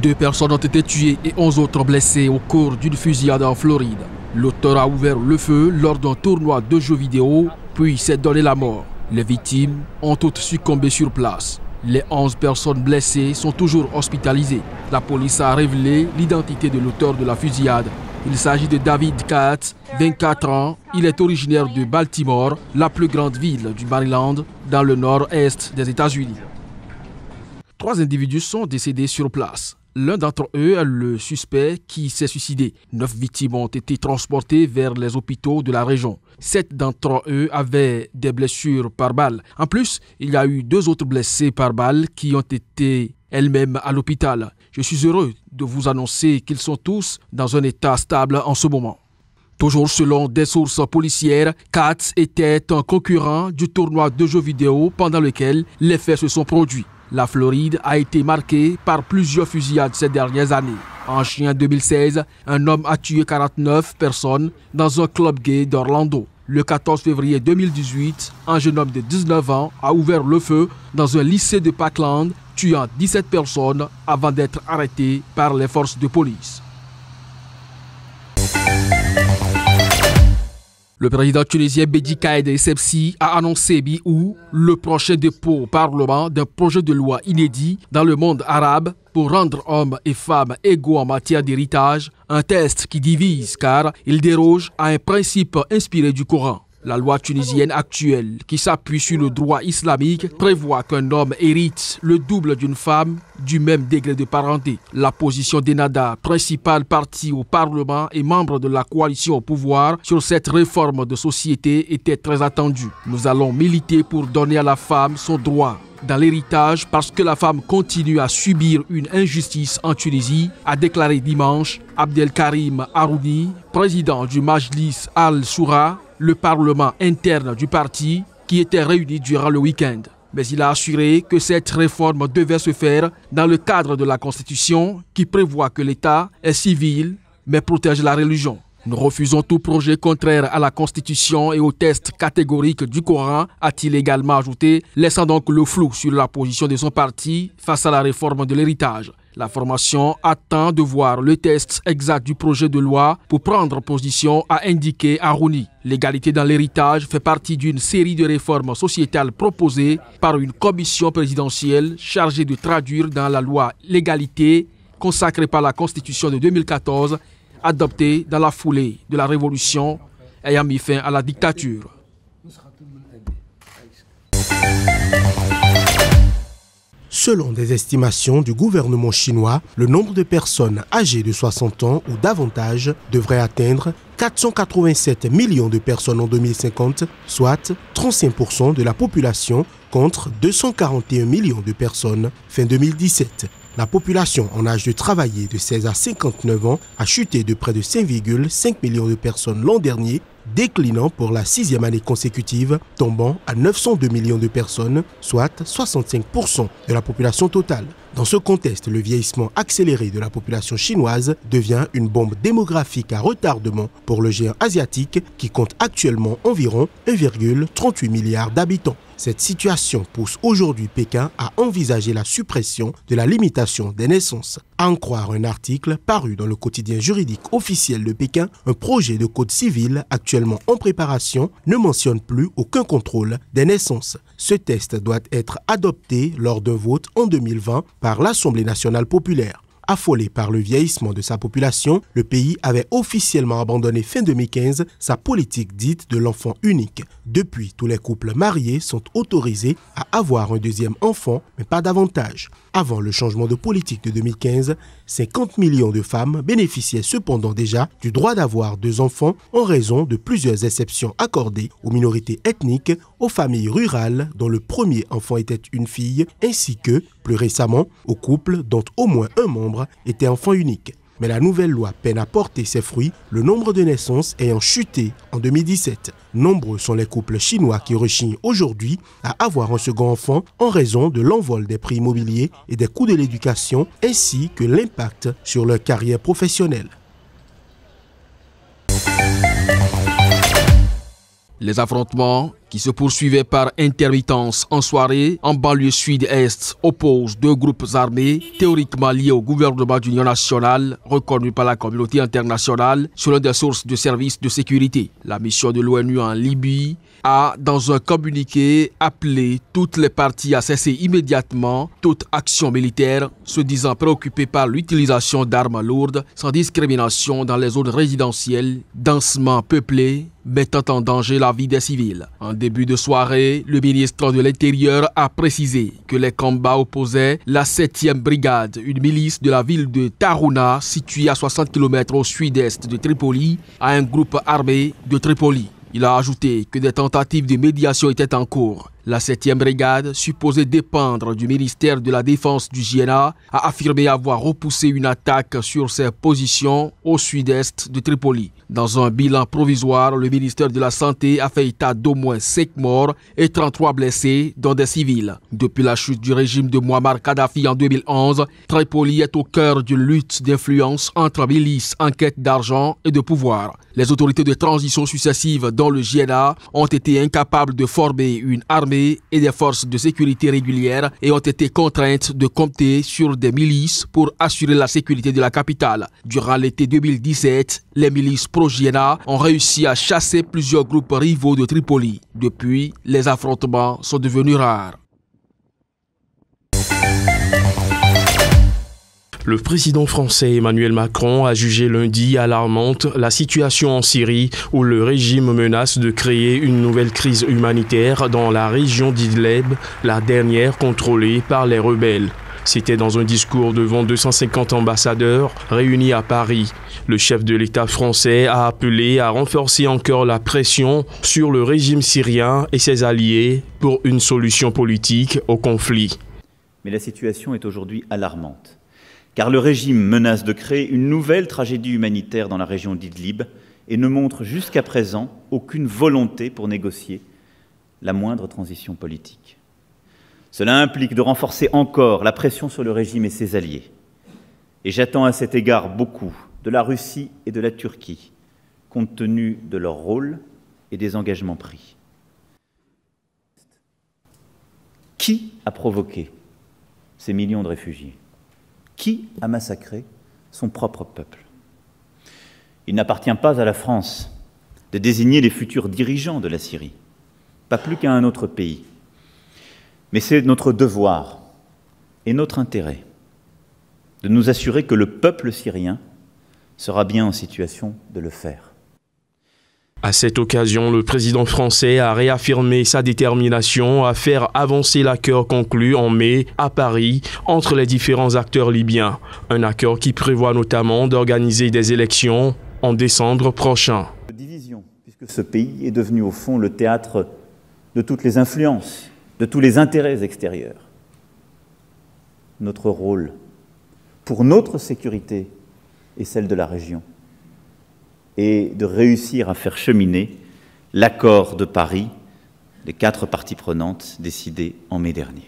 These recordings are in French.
2 personnes ont été tuées et 11 autres blessées au cours d'une fusillade en Floride. L'auteur a ouvert le feu lors d'un tournoi de jeux vidéo, puis s'est donné la mort. Les victimes ont toutes succombé sur place. Les 11 personnes blessées sont toujours hospitalisées. La police a révélé l'identité de l'auteur de la fusillade. Il s'agit de David Katz, 24 ans. Il est originaire de Baltimore, la plus grande ville du Maryland, dans le nord-est des États-Unis. 3 individus sont décédés sur place. L'un d'entre eux est le suspect qui s'est suicidé. 9 victimes ont été transportées vers les hôpitaux de la région. 7 d'entre eux avaient des blessures par balle. En plus, il y a eu 2 autres blessés par balle qui ont été elles-mêmes à l'hôpital. Je suis heureux de vous annoncer qu'ils sont tous dans un état stable en ce moment. Toujours selon des sources policières, Katz était un concurrent du tournoi de jeux vidéo pendant lequel les faits se sont produits. La Floride a été marquée par plusieurs fusillades ces dernières années. En juin 2016, un homme a tué 49 personnes dans un club gay d'Orlando. Le 14 février 2018, un jeune homme de 19 ans a ouvert le feu dans un lycée de Parkland, tuant 17 personnes avant d'être arrêté par les forces de police. Le président tunisien Bédi Caïd Essebsi a annoncé mi-août le prochain dépôt au Parlement d'un projet de loi inédit dans le monde arabe pour rendre hommes et femmes égaux en matière d'héritage, un test qui divise car il déroge à un principe inspiré du Coran. La loi tunisienne actuelle, qui s'appuie sur le droit islamique, prévoit qu'un homme hérite le double d'une femme du même degré de parenté. La position d'Ennahda, principal parti au Parlement et membre de la coalition au pouvoir, sur cette réforme de société était très attendue. Nous allons militer pour donner à la femme son droit dans l'héritage parce que la femme continue à subir une injustice en Tunisie, a déclaré dimanche Abdelkarim Harouni, président du Majlis al-Shura, le parlement interne du parti qui était réuni durant le week-end. Mais il a assuré que cette réforme devait se faire dans le cadre de la Constitution qui prévoit que l'État est civil mais protège la religion. Nous refusons tout projet contraire à la Constitution et au test catégorique du Coran, a-t-il également ajouté, laissant donc le flou sur la position de son parti face à la réforme de l'héritage. La formation attend de voir le test exact du projet de loi pour prendre position, a indiqué Harouni. L'égalité dans l'héritage fait partie d'une série de réformes sociétales proposées par une commission présidentielle chargée de traduire dans la loi l'égalité consacrée par la Constitution de 2014, adoptée dans la foulée de la révolution ayant mis fin à la dictature. Selon des estimations du gouvernement chinois, le nombre de personnes âgées de 60 ans ou davantage devrait atteindre 487 millions de personnes en 2050, soit 35% de la population contre 241 millions de personnes fin 2017. La population en âge de travailler de 16 à 59 ans a chuté de près de 5,5 millions de personnes l'an dernier, déclinant pour la 6e année consécutive, tombant à 902 millions de personnes, soit 65% de la population totale. Dans ce contexte, le vieillissement accéléré de la population chinoise devient une bombe démographique à retardement pour le géant asiatique qui compte actuellement environ 1,38 milliard d'habitants. Cette situation pousse aujourd'hui Pékin à envisager la suppression de la limitation des naissances. À en croire un article paru dans le quotidien juridique officiel de Pékin, un projet de code civil actuellement en préparation ne mentionne plus aucun contrôle des naissances. Ce texte doit être adopté lors d'un vote en 2020 par l'Assemblée nationale populaire. Affolé par le vieillissement de sa population, le pays avait officiellement abandonné fin 2015 sa politique dite de l'enfant unique. Depuis, tous les couples mariés sont autorisés à avoir un deuxième enfant, mais pas davantage. Avant le changement de politique de 2015, 50 millions de femmes bénéficiaient cependant déjà du droit d'avoir 2 enfants en raison de plusieurs exceptions accordées aux minorités ethniques, aux familles rurales dont le premier enfant était une fille, ainsi que, plus récemment, aux couples dont au moins un membre était enfant unique. Mais la nouvelle loi peine à porter ses fruits, le nombre de naissances ayant chuté en 2017. Nombreux sont les couples chinois qui rechignent aujourd'hui à avoir un second enfant en raison de l'envol des prix immobiliers et des coûts de l'éducation, ainsi que l'impact sur leur carrière professionnelle. Les affrontements qui se poursuivait par intermittence en soirée en banlieue sud-est oppose deux groupes armés théoriquement liés au gouvernement d'union nationale reconnu par la communauté internationale selon des sources de services de sécurité. La mission de l'ONU en Libye a, dans un communiqué, appelé toutes les parties à cesser immédiatement toute action militaire, se disant préoccupées par l'utilisation d'armes lourdes sans discrimination dans les zones résidentielles densément peuplées, mettant en danger la vie des civils. En début de soirée, le ministre de l'Intérieur a précisé que les combats opposaient la 7e brigade, une milice de la ville de Tarouna, située à 60 km au sud-est de Tripoli, à un groupe armé de Tripoli. Il a ajouté que des tentatives de médiation étaient en cours. La 7e brigade, supposée dépendre du ministère de la Défense du JNA, a affirmé avoir repoussé une attaque sur ses positions au sud-est de Tripoli. Dans un bilan provisoire, le ministère de la Santé a fait état d'au moins 5 morts et 33 blessés, dont des civils. Depuis la chute du régime de Muammar Kadhafi en 2011, Tripoli est au cœur d'une lutte d'influence entre milices en quête d'argent et de pouvoir. Les autorités de transition successives, dont le JNA, ont été incapables de former une armée et des forces de sécurité régulières et ont été contraintes de compter sur des milices pour assurer la sécurité de la capitale. Durant l'été 2017, les milices pro-JNA ont réussi à chasser plusieurs groupes rivaux de Tripoli. Depuis, les affrontements sont devenus rares. Le président français Emmanuel Macron a jugé lundi alarmante la situation en Syrie où le régime menace de créer une nouvelle crise humanitaire dans la région d'Idlib, la dernière contrôlée par les rebelles. C'était dans un discours devant 250 ambassadeurs réunis à Paris. Le chef de l'État français a appelé à renforcer encore la pression sur le régime syrien et ses alliés pour une solution politique au conflit. Mais la situation est aujourd'hui alarmante. Car le régime menace de créer une nouvelle tragédie humanitaire dans la région d'Idlib et ne montre jusqu'à présent aucune volonté pour négocier la moindre transition politique. Cela implique de renforcer encore la pression sur le régime et ses alliés. Et j'attends à cet égard beaucoup de la Russie et de la Turquie, compte tenu de leur rôle et des engagements pris. Qui a provoqué ces millions de réfugiés ? Qui a massacré son propre peuple? Il n'appartient pas à la France de désigner les futurs dirigeants de la Syrie, pas plus qu'à un autre pays. Mais c'est notre devoir et notre intérêt de nous assurer que le peuple syrien sera bien en situation de le faire. À cette occasion, le président français a réaffirmé sa détermination à faire avancer l'accord conclu en mai à Paris entre les différents acteurs libyens. Un accord qui prévoit notamment d'organiser des élections en décembre prochain. Division, puisque ce pays est devenu au fond le théâtre de toutes les influences, de tous les intérêts extérieurs. Notre rôle pour notre sécurité et celle de la région et de réussir à faire cheminer l'accord de Paris, les 4 parties prenantes décidé en mai dernier.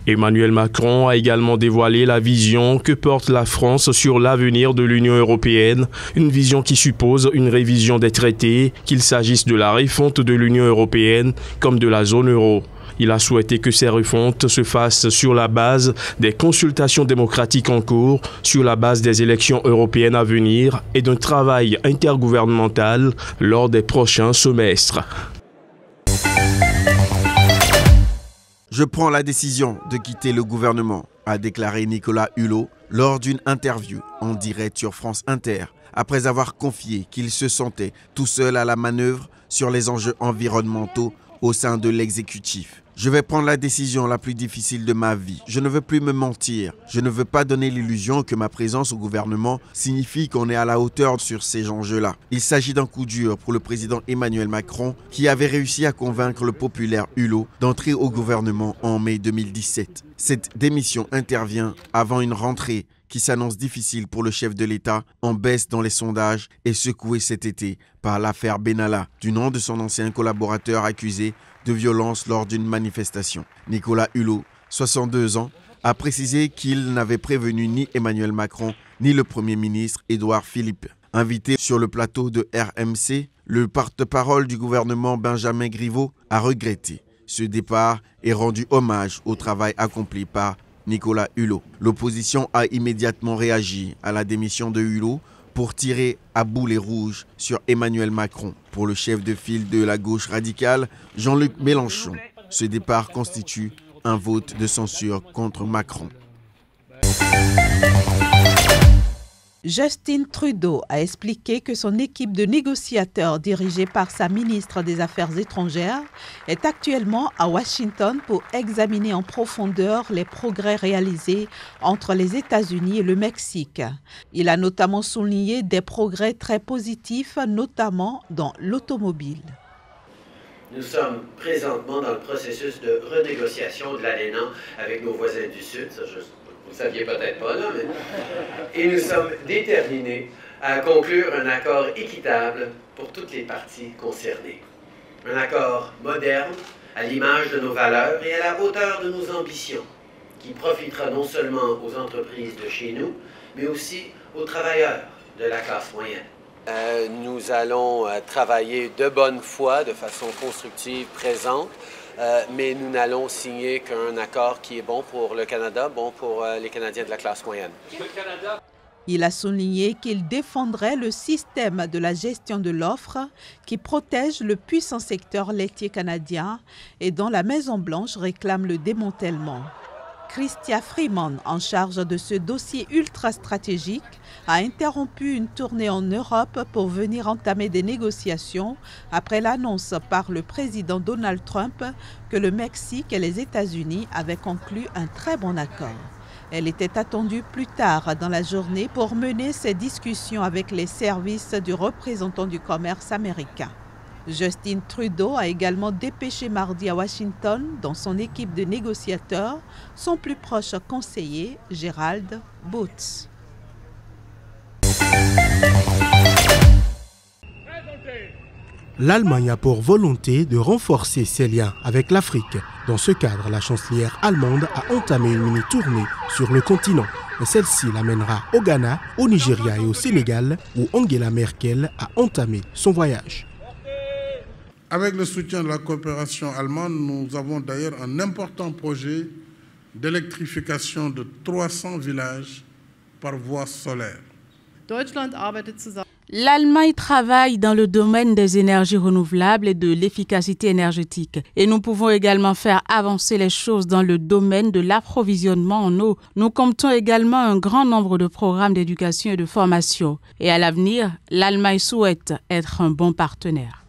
Emmanuel Macron a également dévoilé la vision que porte la France sur l'avenir de l'Union européenne, une vision qui suppose une révision des traités, qu'il s'agisse de la refonte de l'Union européenne comme de la zone euro. Il a souhaité que ces refontes se fassent sur la base des consultations démocratiques en cours, sur la base des élections européennes à venir et d'un travail intergouvernemental lors des prochains semestres. Je prends la décision de quitter le gouvernement, a déclaré Nicolas Hulot lors d'une interview en direct sur France Inter, après avoir confié qu'il se sentait tout seul à la manœuvre sur les enjeux environnementaux au sein de l'exécutif. Je vais prendre la décision la plus difficile de ma vie. Je ne veux plus me mentir. Je ne veux pas donner l'illusion que ma présence au gouvernement signifie qu'on est à la hauteur sur ces enjeux-là. Il s'agit d'un coup dur pour le président Emmanuel Macron qui avait réussi à convaincre le populaire Hulot d'entrer au gouvernement en mai 2017. Cette démission intervient avant une rentrée qui s'annonce difficile pour le chef de l'État, en baisse dans les sondages et secoué cet été par l'affaire Benalla, du nom de son ancien collaborateur accusé de violence lors d'une manifestation. Nicolas Hulot, 62 ans, a précisé qu'il n'avait prévenu ni Emmanuel Macron ni le Premier ministre Édouard Philippe. Invité sur le plateau de RMC, le porte-parole du gouvernement Benjamin Griveaux a regretté ce départ et rendu hommage au travail accompli par Nicolas Hulot. L'opposition a immédiatement réagi à la démission de Hulot pour tirer à boulet rouge sur Emmanuel Macron. Pour le chef de file de la gauche radicale, Jean-Luc Mélenchon, ce départ constitue un vote de censure contre Macron. Justin Trudeau a expliqué que son équipe de négociateurs dirigée par sa ministre des Affaires étrangères est actuellement à Washington pour examiner en profondeur les progrès réalisés entre les États-Unis et le Mexique. Il a notamment souligné des progrès très positifs, notamment dans l'automobile. Nous sommes présentement dans le processus de renégociation de l'ALENA avec nos voisins du Sud, ça, vous ne le saviez peut-être pas, là, mais... Et nous sommes déterminés à conclure un accord équitable pour toutes les parties concernées. Un accord moderne, à l'image de nos valeurs et à la hauteur de nos ambitions, qui profitera non seulement aux entreprises de chez nous, mais aussi aux travailleurs de la classe moyenne. Nous allons travailler de bonne foi, de façon constructive, présente, mais nous n'allons signer qu'un accord qui est bon pour le Canada, bon pour les Canadiens de la classe moyenne. Il a souligné qu'il défendrait le système de la gestion de l'offre qui protège le puissant secteur laitier canadien et dont la Maison-Blanche réclame le démantèlement. Chrystia Freeman, en charge de ce dossier ultra stratégique, a interrompu une tournée en Europe pour venir entamer des négociations après l'annonce par le président Donald Trump que le Mexique et les États-Unis avaient conclu un très bon accord. Elle était attendue plus tard dans la journée pour mener ces discussions avec les services du représentant du commerce américain. Justin Trudeau a également dépêché mardi à Washington, dans son équipe de négociateurs, son plus proche conseiller, Gerald Boots. L'Allemagne a pour volonté de renforcer ses liens avec l'Afrique. Dans ce cadre, la chancelière allemande a entamé une mini-tournée sur le continent. Celle-ci l'amènera au Ghana, au Nigeria et au Sénégal, où Angela Merkel a entamé son voyage. Avec le soutien de la coopération allemande, nous avons d'ailleurs un important projet d'électrification de 300 villages par voie solaire. L'Allemagne travaille dans le domaine des énergies renouvelables et de l'efficacité énergétique. Et nous pouvons également faire avancer les choses dans le domaine de l'approvisionnement en eau. Nous comptons également un grand nombre de programmes d'éducation et de formation. Et à l'avenir, l'Allemagne souhaite être un bon partenaire.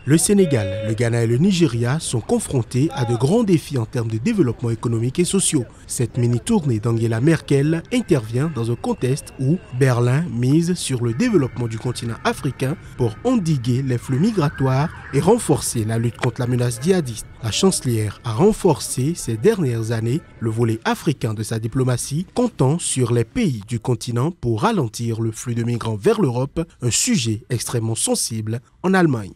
Le Sénégal, le Ghana et le Nigeria sont confrontés à de grands défis en termes de développement économique et social. Cette mini-tournée d'Angela Merkel intervient dans un contexte où Berlin mise sur le développement du continent africain pour endiguer les flux migratoires et renforcer la lutte contre la menace djihadiste. La chancelière a renforcé ces dernières années le volet africain de sa diplomatie, comptant sur les pays du continent pour ralentir le flux de migrants vers l'Europe, un sujet extrêmement sensible en Allemagne.